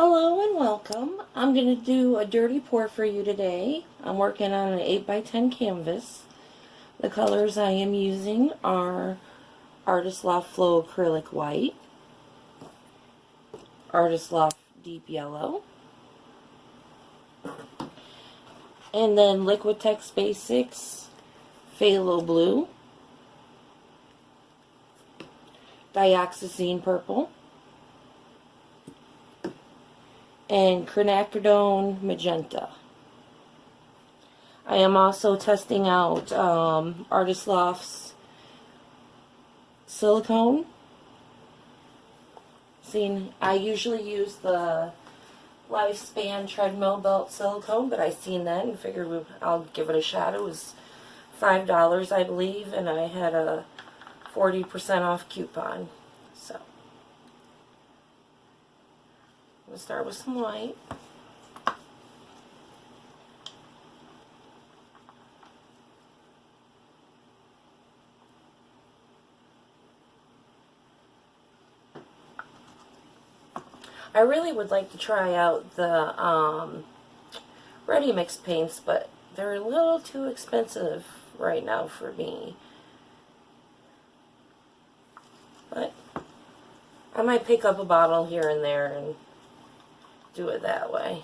Hello and welcome. I'm going to do a dirty pour for you today. I'm working on an 8x10 canvas. The colors I am using are Artist Loft Flow Acrylic White, Artist Loft Deep Yellow, and then Liquitex Basics Phthalo Blue, Dioxazine Purple, and Quinacridone Magenta. I am also testing out Artist Loft's silicone. I usually use the Lifespan treadmill belt silicone, but I seen that and figured I'll give it a shot. It was $5, I believe, and I had a 40% off coupon. So, I'm going to start with some white. I really would like to try out the ready mix paints, but they're a little too expensive right now for me. But I might pick up a bottle here and there and do it that way.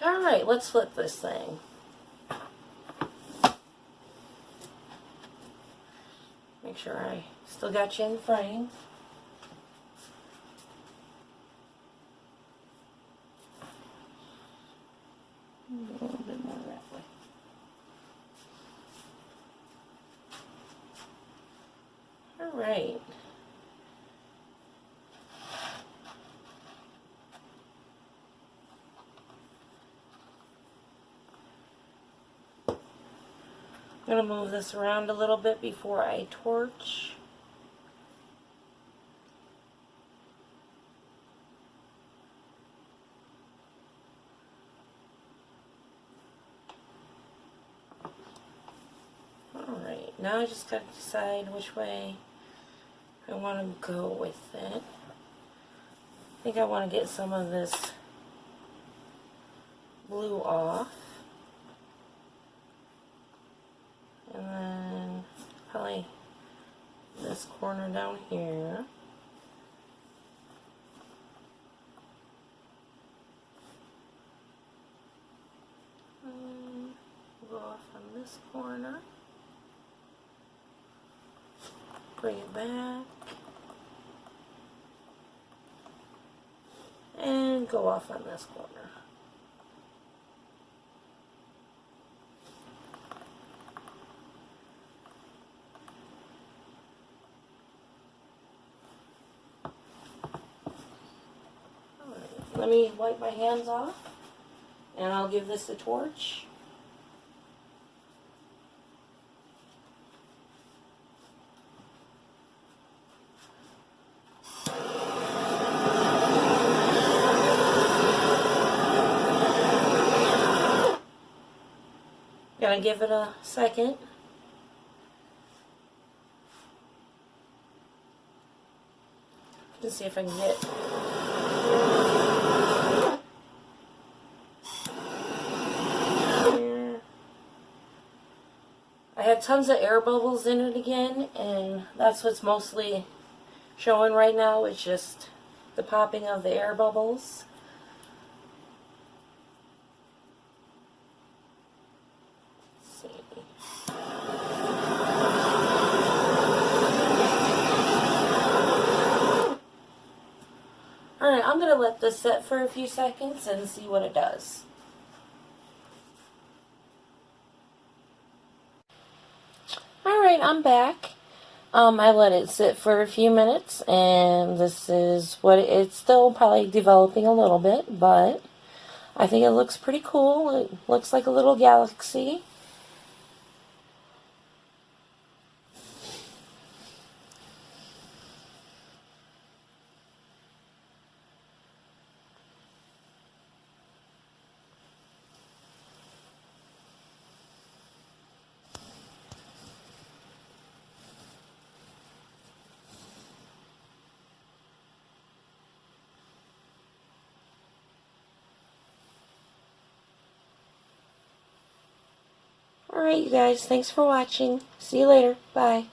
Alright, let's flip this thing. Make sure I still got you in the frame. A little bit more that way. Alright. I'm going to move this around a little bit before I torch. Alright, now I just got to decide which way I want to go with it. I think I want to get some of this glue off. And then probably this corner down here. Go off on this corner. Bring it back. And go off on this corner. Alright, let me wipe my hands off and I'll give this a torch. Gonna give it a second. Let's see if I can get here. I had tons of air bubbles in it again, and that's what's mostly showing right now. It's just the popping of the air bubbles. Alright, I'm going to let this set for a few seconds and see what it does. Alright, I'm back. I let it sit for a few minutes, and this is what it's still probably developing a little bit, but I think it looks pretty cool. It looks like a little galaxy. Alright, you guys, thanks for watching. See you later. Bye.